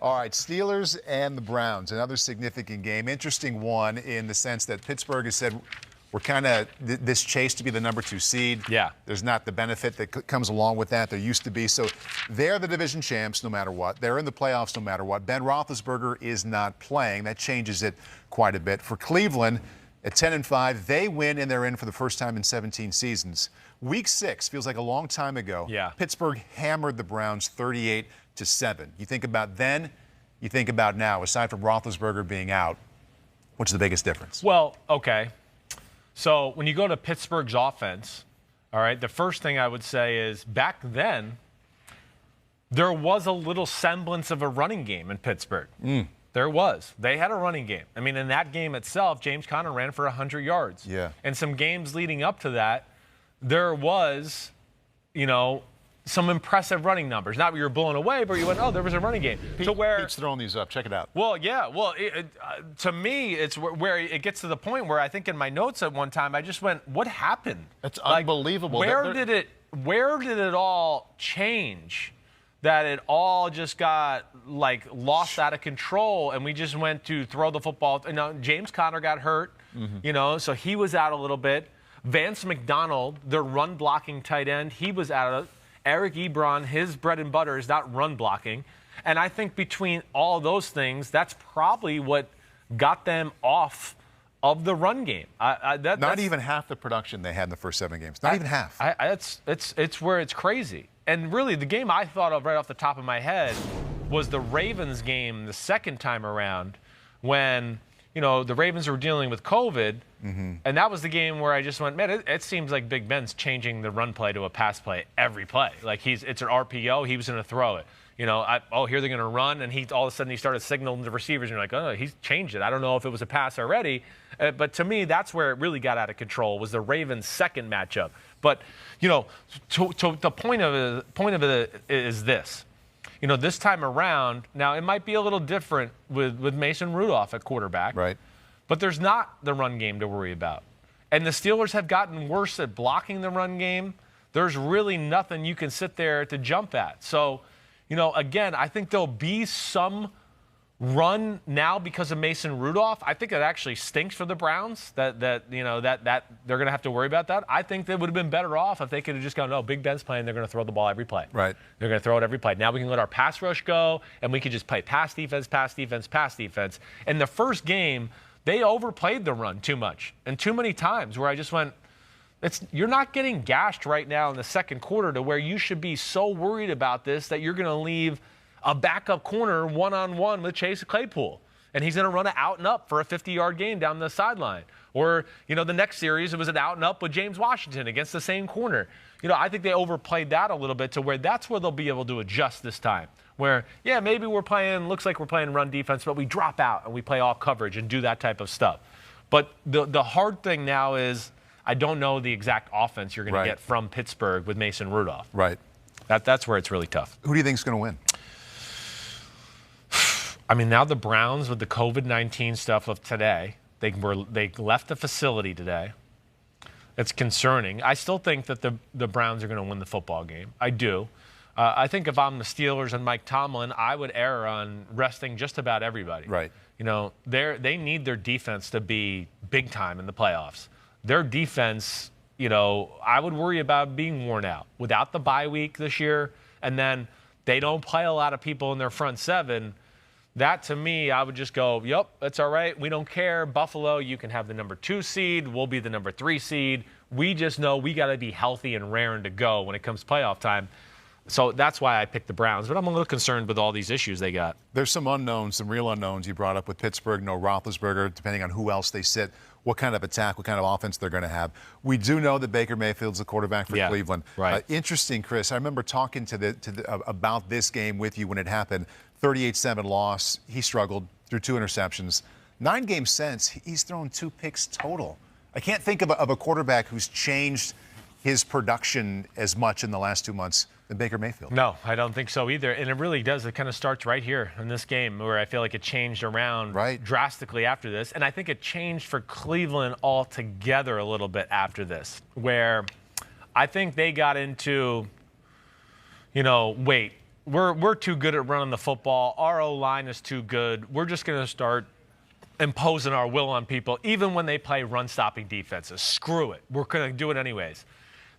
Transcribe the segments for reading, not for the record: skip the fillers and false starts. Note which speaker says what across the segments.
Speaker 1: All right, Steelers and the Browns, another significant game. Interesting one in the sense that Pittsburgh has said we're kind of this chase to be the number 2 seed.
Speaker 2: Yeah.
Speaker 1: There's not the benefit that comes along with that. There used to be. So they're the division champs no matter what. They're in the playoffs no matter what. Ben Roethlisberger is not playing. That changes it quite a bit. For Cleveland, at 10-5, they win and they're in for the first time in 17 seasons. Week 6 feels like a long time ago.
Speaker 2: Yeah.
Speaker 1: Pittsburgh hammered the Browns 38-7. You think about then, you think about now. Aside from Roethlisberger being out, what's the biggest difference?
Speaker 2: Well, okay. So when you go to Pittsburgh's offense, all right, the first thing I would say is back then, there was a little semblance of a running game in Pittsburgh. There was. They had a running game. I mean, in that game itself, James Conner ran for 100 yards.
Speaker 1: Yeah.
Speaker 2: And some games leading up to that, there was, some impressive running numbers. Not where you were blown away, but you went, oh, there was a running game.
Speaker 1: Pete's throwing these up. Check it out.
Speaker 2: Well, yeah. Well, to me, it's where it gets to the point where I think in my notes at one time, I just went, what happened?
Speaker 1: That's unbelievable.
Speaker 2: Where did it all change that it all just got, lost out of control, and we just went to throw the football? James Conner got hurt, so he was out a little bit. Vance McDonald, their run-blocking tight end, he was out of it. Eric Ebron, his bread and butter is not run blocking. And I think between all those things, that's probably what got them off of the run game.
Speaker 1: Not even half the production they had in the first 7 games. Not even half.
Speaker 2: It's where it's crazy. And really, the game I thought of right off the top of my head was the Ravens game the second time around when, the Ravens were dealing with COVID. And that was the game where I just went, man, it seems like Big Ben's changing the run play to a pass play every play. It's an RPO, he was going to throw it. Here they're going to run, and all of a sudden he started signaling the receivers, and you're like, oh, he's changed it. I don't know if it was a pass already. But to me, that's where it really got out of control, was the Ravens' second matchup. But, to the point of it is this. This time around, now it might be a little different with Mason Rudolph at quarterback.
Speaker 1: Right.
Speaker 2: But there's not the run game to worry about. And the Steelers have gotten worse at blocking the run game. There's really nothing you can sit there to jump at. So, again, I think there'll be some run now because of Mason Rudolph. I think it actually stinks for the Browns that they're going to have to worry about that. I think they would have been better off if they could have just gone, no, Big Ben's playing, they're going to throw the ball every play.
Speaker 1: Right.
Speaker 2: They're going to throw it every play. Now we can let our pass rush go, and we can just play pass defense, pass defense, pass defense. In the first game, they overplayed the run too much and too many times where I just went, you're not getting gashed right now in the second quarter to where you should be so worried about this that you're going to leave a backup corner one-on-one with Chase Claypool. And he's going to run it out and up for a 50-yard gain down the sideline. Or, the next series, it was an out and up with James Washington against the same corner. I think they overplayed that a little bit to where that's where they'll be able to adjust this time. Where, yeah, maybe looks like we're playing run defense, but we drop out and we play all coverage and do that type of stuff. But the hard thing now is I don't know the exact offense you're going to get from Pittsburgh with Mason Rudolph.
Speaker 1: Right.
Speaker 2: That's where it's really tough.
Speaker 1: Who do you think is going to win?
Speaker 2: I mean, now the Browns with the COVID-19 stuff of today, they left the facility today. It's concerning. I still think that the Browns are going to win the football game. I do. I think if I'm the Steelers and Mike Tomlin, I would err on resting just about everybody.
Speaker 1: Right.
Speaker 2: They need their defense to be big time in the playoffs. Their defense, I would worry about being worn out without the bye week this year. And then they don't play a lot of people in their front seven. That, to me, I would just go, yep, that's all right. We don't care. Buffalo, you can have the number 2 seed. We'll be the number 3 seed. We just know we got to be healthy and raring to go when it comes playoff time. So that's why I picked the Browns. But I'm a little concerned with all these issues they got.
Speaker 1: There's some unknowns, some real unknowns you brought up with Pittsburgh, no Roethlisberger, depending on who else they sit, what kind of attack, what kind of offense they're going to have. We do know that Baker Mayfield's the quarterback for Cleveland.
Speaker 2: Right.
Speaker 1: Interesting, Chris. I remember talking about this game with you when it happened. 38-7 loss. He struggled, threw 2 interceptions. 9 games since, he's thrown 2 picks total. I can't think of a quarterback who's changed his production as much in the last 2 months than Baker Mayfield.
Speaker 2: No, I don't think so either. And it really does. It kind of starts right here in this game where I feel like it changed around drastically after this. And I think it changed for Cleveland altogether a little bit after this, where I think they got into, wait, we're too good at running the football. Our O-line is too good. We're just going to start imposing our will on people, even when they play run-stopping defenses. Screw it. We're going to do it anyways.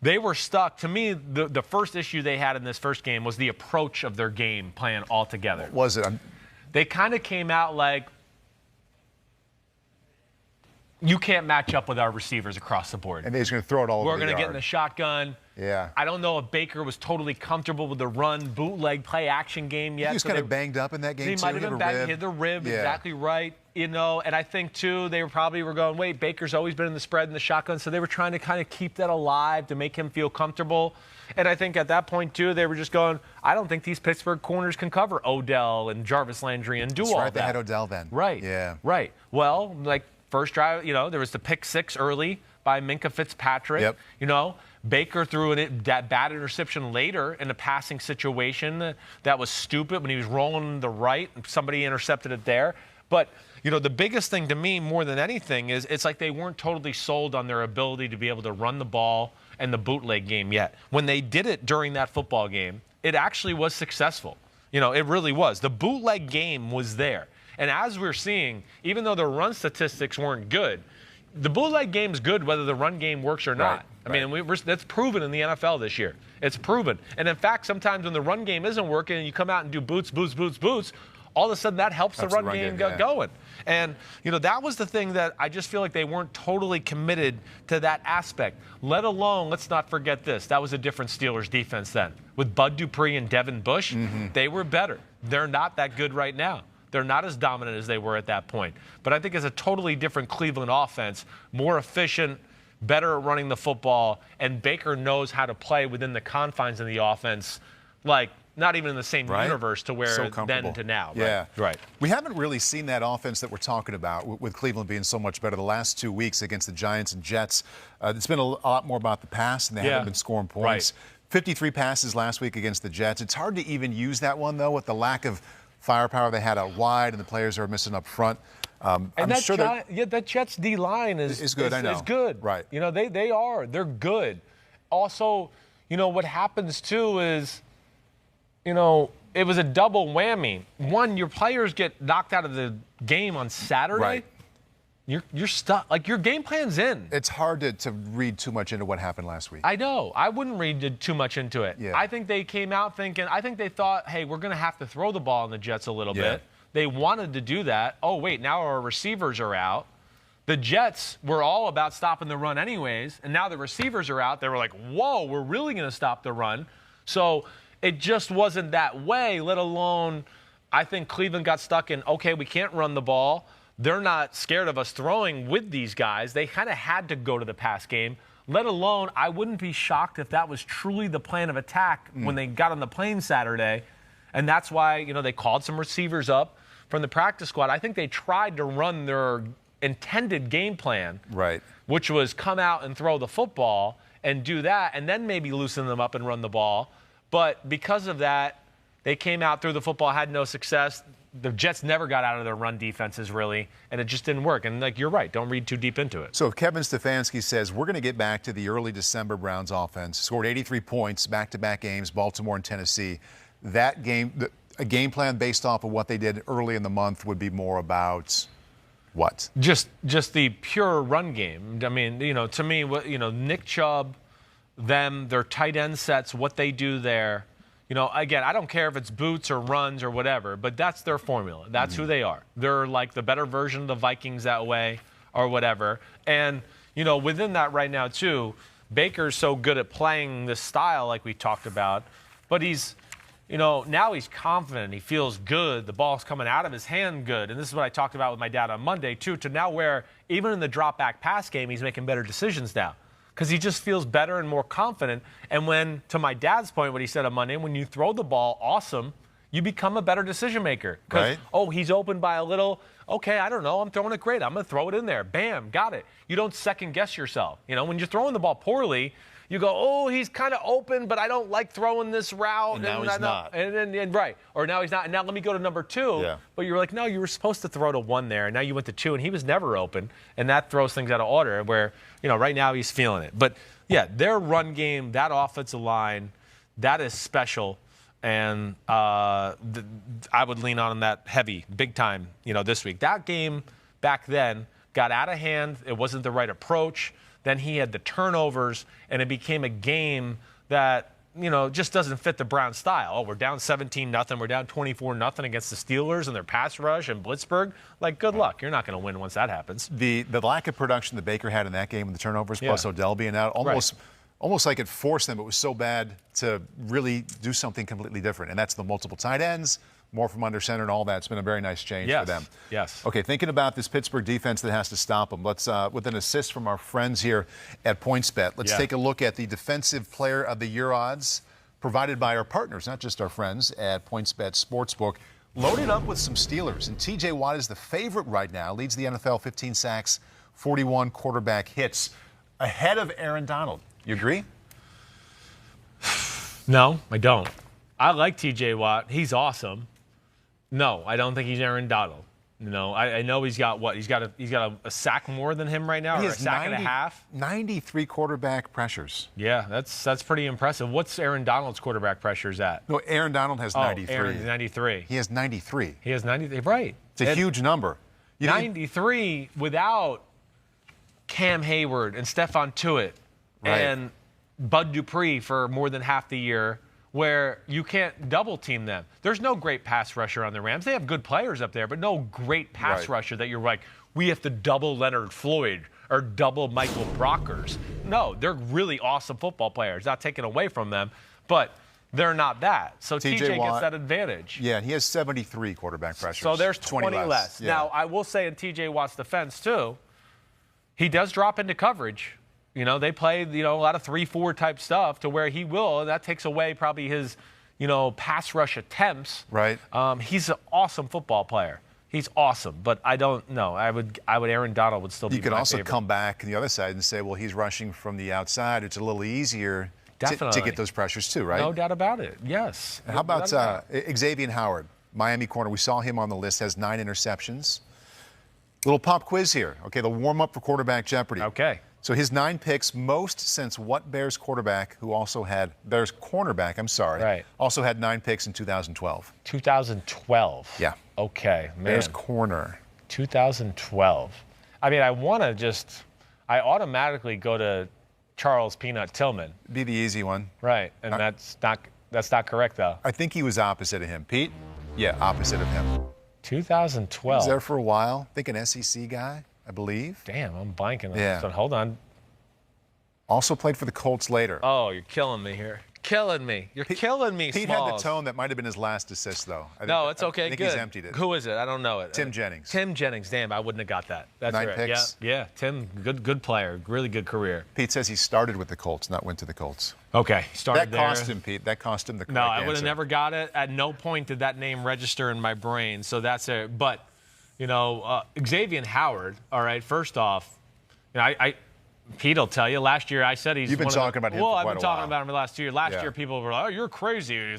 Speaker 2: They were stuck. To me, the first issue they had in this first game was the approach of their game plan altogether.
Speaker 1: What was it?
Speaker 2: They kind of came out like, you can't match up with our receivers across the board.
Speaker 1: And they're just going to throw it all over the yard.
Speaker 2: We're going to get in the shotgun.
Speaker 1: Yeah.
Speaker 2: I don't know if Baker was totally comfortable with the run, bootleg, play-action game yet.
Speaker 1: He was kind of banged up in that game,
Speaker 2: too. He might have been banged. He hit the rib,
Speaker 1: yeah.
Speaker 2: Exactly right. And I think, too, they probably were going, wait, Baker's always been in the spread and the shotgun, so they were trying to kind of keep that alive to make him feel comfortable. And I think at that point, too, they were just going, I don't think these Pittsburgh corners can cover Odell and Jarvis Landry and do all that.
Speaker 1: They had Odell then.
Speaker 2: Right.
Speaker 1: Yeah.
Speaker 2: Right. Well, like, first drive, there was the pick six early by Minkah Fitzpatrick.
Speaker 1: Yep.
Speaker 2: Baker threw that bad interception later in a passing situation that was stupid when he was rolling to the right and somebody intercepted it there. But, the biggest thing to me more than anything is it's like they weren't totally sold on their ability to be able to run the ball and the bootleg game yet. When they did it during that football game, it actually was successful. It really was. The bootleg game was there. And as we're seeing, even though the run statistics weren't good, the bootleg game's good whether the run game works or not.
Speaker 1: Right.
Speaker 2: I mean, that's proven in the NFL this year. It's proven. And in fact, sometimes when the run game isn't working and you come out and do boots, all of a sudden that helps the run game get going. And, that was the thing that I just feel like they weren't totally committed to that aspect. Let alone, let's not forget this, that was a different Steelers defense then. With Bud Dupree and Devin Bush, they were better. They're not that good right now. They're not as dominant as they were at that point. But I think it's a totally different Cleveland offense, more efficient, better at running the football, and Baker knows how to play within the confines of the offense, like not even in the same universe to where then to now.
Speaker 1: Yeah.
Speaker 2: Right.
Speaker 1: We haven't really seen that offense that we're talking about with Cleveland being so much better the last 2 weeks against the Giants and Jets. It's been a lot more about the pass, and they haven't been scoring points. 53 passes last week against the Jets. It's hard to even use that one, though, with the lack of firepower they had out wide and the players are missing up front.
Speaker 2: And that Jets D-line is good.
Speaker 1: I know.
Speaker 2: Is good.
Speaker 1: Right.
Speaker 2: They are. They're good. Also, what happens, too, is, it was a double whammy. One, your players get knocked out of the game on Saturday.
Speaker 1: Right.
Speaker 2: You're stuck. Like, your game plan's in.
Speaker 1: It's hard to read too much into what happened last week.
Speaker 2: I know. I wouldn't read too much into it.
Speaker 1: Yeah.
Speaker 2: I think they came out thinking, they thought, hey, we're going to have to throw the ball on the Jets a little bit. They wanted to do that. Oh, wait, now our receivers are out. The Jets were all about stopping the run anyways, and now the receivers are out. They were like, whoa, we're really going to stop the run. So it just wasn't that way, let alone I think Cleveland got stuck in, okay, we can't run the ball. They're not scared of us throwing with these guys. They kind of had to go to the pass game, let alone I wouldn't be shocked if that was truly the plan of attack when they got on the plane Saturday. And that's why, they called some receivers up from the practice squad. I think they tried to run their intended game plan, which was come out and throw the football and do that and then maybe loosen them up and run the ball. But because of that, they came out, threw the football, had no success. The Jets never got out of their run defenses, really, and it just didn't work. And, you're right. Don't read too deep into it.
Speaker 1: So Kevin Stefanski says we're going to get back to the early December Browns offense. Scored 83 points, back-to-back games, Baltimore and Tennessee. That game, a game plan based off of what they did early in the month would be more about what?
Speaker 2: Just the pure run game. I mean, to me, Nick Chubb, their tight end sets, what they do there. Again, I don't care if it's boots or runs or whatever, but that's their formula. That's who they are. They're like the better version of the Vikings that way or whatever. And, within that right now, too, Baker's so good at playing this style like we talked about, but he's, now he's confident. He feels good. The ball's coming out of his hand good. And this is what I talked about with my dad on Monday, too, to now where even in the drop-back pass game, he's making better decisions now. Because he just feels better and more confident. And when, to my dad's point, what he said on Monday, when you throw the ball awesome, you become a better decision maker. Because, he's open by a little. Okay, I don't know. I'm throwing it great. I'm going to throw it in there. Bam, got it. You don't second guess yourself. When you're throwing the ball poorly, you go, he's kind of open, but I don't like throwing this route.
Speaker 1: And now he's not.
Speaker 2: Or now he's not. And now let me go to number 2.
Speaker 1: Yeah.
Speaker 2: But you're like, no, you were supposed to throw to 1 there. And now you went to 2, and he was never open. And that throws things out of order where, right now he's feeling it. But, yeah, their run game, that offensive line, that is special. and I would lean on that heavy, big time, this week. That game back then got out of hand. It wasn't the right approach. Then he had the turnovers, and it became a game that, just doesn't fit the Browns style. Oh, we're down 17-0. We're down 24-0 against the Steelers and their pass rush and Blitzburg. Like, good luck. You're not going to win once that happens.
Speaker 1: The lack of production that Baker had in that game with the turnovers, plus Odell being out, almost like it forced them. It was so bad to really do something completely different. And that's the multiple tight ends, more from under center and all that. It's been a very nice change for them.
Speaker 2: Yes.
Speaker 1: Okay, thinking about this Pittsburgh defense that has to stop them. Let's, with an assist from our friends here at PointsBet, let's take a look at the Defensive Player of the Year odds provided by our partners, not just our friends at PointsBet Sportsbook. Loaded up with some Steelers. And T.J. Watt is the favorite right now. Leads the NFL 15 sacks, 41 quarterback hits, ahead of Aaron Donald. You agree?
Speaker 2: No, I don't. I like T.J. Watt. He's awesome. No, I don't think he's Aaron Donald. I know he's got what? He's got a sack more than him right now, or a sack and a half.
Speaker 1: 93 quarterback pressures.
Speaker 2: Yeah, that's pretty impressive. What's Aaron Donald's quarterback pressures at?
Speaker 1: No, Aaron Donald has 93.
Speaker 2: Aaron's 93.
Speaker 1: He has 93.
Speaker 2: He has 93. Right.
Speaker 1: It's a huge number.
Speaker 2: 93 without Cam Hayward and Stephon Tuitt and Bud Dupree for more than half the year, where you can't double team them. There's no great pass rusher on the Rams. They have good players up there, but no great pass rusher that you're like, we have to double Leonard Floyd or double Michael Brockers. No, they're really awesome football players. Not taken away from them, but they're not that. So TJ gets that advantage.
Speaker 1: Yeah, he has 73 quarterback pressures.
Speaker 2: So there's 20 less.
Speaker 1: Yeah.
Speaker 2: Now, I will say in TJ Watt's defense, too, he does drop into coverage. They play, a lot of 3-4 type stuff to where he will, and that takes away probably his, pass rush attempts.
Speaker 1: Right.
Speaker 2: He's an awesome football player. He's awesome, but I don't know. I would Aaron Donald would still be my favorite.
Speaker 1: You could also come back on the other side and say, well, he's rushing from the outside. It's a little easier to get those pressures too, right?
Speaker 2: No doubt about it. Yes.
Speaker 1: And how about Xavier Howard, Miami corner? We saw him on the list, has 9 interceptions. Little pop quiz here. Okay, the warm-up for quarterback Jeopardy.
Speaker 2: Okay.
Speaker 1: So his 9 picks, most since what Bears quarterback who also had, Bears cornerback, also had 9 picks in 2012.
Speaker 2: 2012.
Speaker 1: Yeah.
Speaker 2: Okay, man.
Speaker 1: Bears corner.
Speaker 2: 2012. I mean, I automatically go to Charles Peanut Tillman.
Speaker 1: Be the easy one.
Speaker 2: Right, and that's not correct, though.
Speaker 1: I think he was opposite of him. Pete? Yeah, opposite of him.
Speaker 2: 2012.
Speaker 1: He was there for a while. I think an SEC guy, I believe.
Speaker 2: Damn, I'm blanking.
Speaker 1: Yeah.
Speaker 2: So hold on.
Speaker 1: Also played for the Colts later.
Speaker 2: Oh, you're killing me here. Killing me. You're killing me,
Speaker 1: Pete
Speaker 2: Smalls.
Speaker 1: had the tone that might have been his last assist, though.
Speaker 2: No, it's okay.
Speaker 1: I think
Speaker 2: good.
Speaker 1: he's emptied it.
Speaker 2: Who is it? I don't know it.
Speaker 1: Tim Jennings.
Speaker 2: Tim Jennings. Damn, I wouldn't have got that. That's
Speaker 1: 9
Speaker 2: right.
Speaker 1: picks.
Speaker 2: Yeah. Tim, good player. Really good career.
Speaker 1: Pete says he started with the Colts, not went to the Colts.
Speaker 2: Okay, started
Speaker 1: there. That cost him, Pete. That cost him the correct
Speaker 2: No, I would have
Speaker 1: answer.
Speaker 2: never got it. At no point did that name register in my brain. So that's it. But, Xavier Howard, all right, first off, Pete will tell you, last year I said he's
Speaker 1: You've been talking about him for quite a while.
Speaker 2: I've been talking about him the last 2 years. Last year people were like, oh, you're crazy.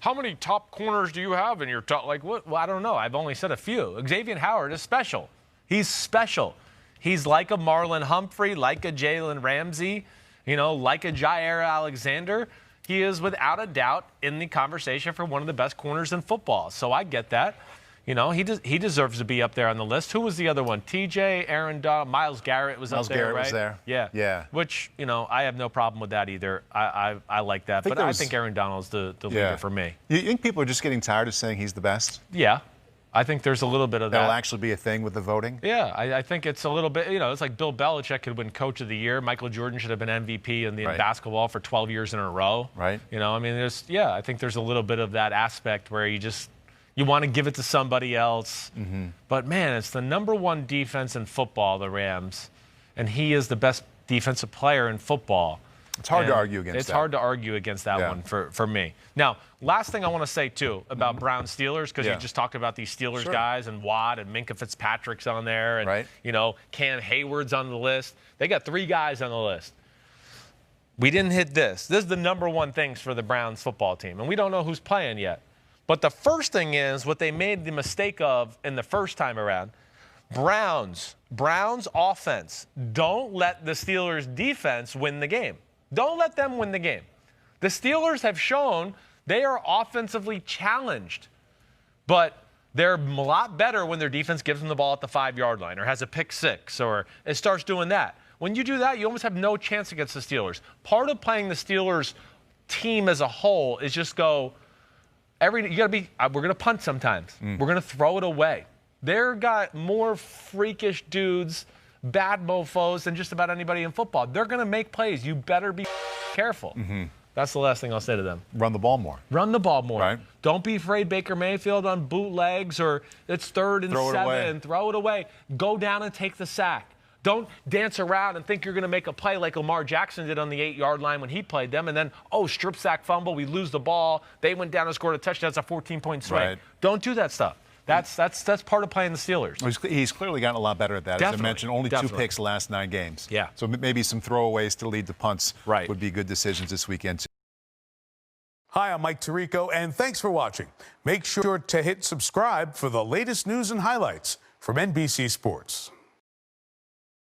Speaker 2: How many top corners do you have in your top? Like, what? Well, I don't know. I've only said a few. Xavier Howard is special. He's special. He's like a Marlon Humphrey, like a Jalen Ramsey, like a Jair Alexander. He is without a doubt in the conversation for one of the best corners in football. So I get that. He deserves to be up there on the list. Who was the other one? TJ, Aaron Donald, Myles Garrett was up there, right?
Speaker 1: Myles Garrett was there.
Speaker 2: Yeah. Which, I have no problem with that either. I like that. But I think Aaron Donald's the leader for me.
Speaker 1: You think people are just getting tired of saying he's the best?
Speaker 2: Yeah. I think there's a little bit of that.
Speaker 1: That'll actually be a thing with the voting?
Speaker 2: Yeah. I think it's a little bit, it's like Bill Belichick could win Coach of the Year. Michael Jordan should have been MVP in basketball for 12 years in a row.
Speaker 1: Right.
Speaker 2: I think there's a little bit of that aspect where you want to give it to somebody else. Mm-hmm. But, man, it's the number 1 defense in football, the Rams, and he is the best defensive player in football.
Speaker 1: It's hard to argue against that.
Speaker 2: It's hard to argue against that one for me. Now, last thing I want to say, too, about Brown Steelers, because you just talked about these Steelers guys and Watt and Minkah Fitzpatrick's on there. And, Cam Hayward's on the list. They got 3 guys on the list. We didn't hit this. This is the number 1 things for the Browns football team, and we don't know who's playing yet. But the first thing is what they made the mistake of in the first time around. Browns offense. Don't let the Steelers defense win the game. Don't let them win the game. The Steelers have shown They are offensively challenged, but they're a lot better when their defense gives them the ball at the 5-yard line or has a pick six or it starts doing that. When you do that, you almost have no chance against the Steelers. Part of playing the Steelers team as a whole is just go, we're going to punt sometimes. We're going to throw it away. They've got more freakish dudes, bad mofos than just about anybody in football. They're going to make plays. You better be careful. That's the last thing I'll say to them.
Speaker 1: Run the ball more.
Speaker 2: Run the ball more.
Speaker 1: Right.
Speaker 2: Don't be afraid Baker Mayfield on bootlegs or it's 3rd and 7. Throw it away. Go down and take the sack. Don't dance around and think you're going to make a play like Lamar Jackson did on the 8-yard line when he played them, and then, strip sack fumble, we lose the ball. They went down and scored a touchdown. That's a 14-point swing.
Speaker 1: Right.
Speaker 2: Don't do that stuff. That's part of playing the Steelers.
Speaker 1: He's clearly gotten a lot better at that.
Speaker 2: Definitely.
Speaker 1: As I mentioned, only 2 picks the last 9 games.
Speaker 2: Yeah.
Speaker 1: So maybe some throwaways to lead to punts would be good decisions this weekend, too.
Speaker 3: Hi, I'm Mike Tirico, and thanks for watching. Make sure to hit subscribe for the latest news and highlights from NBC Sports.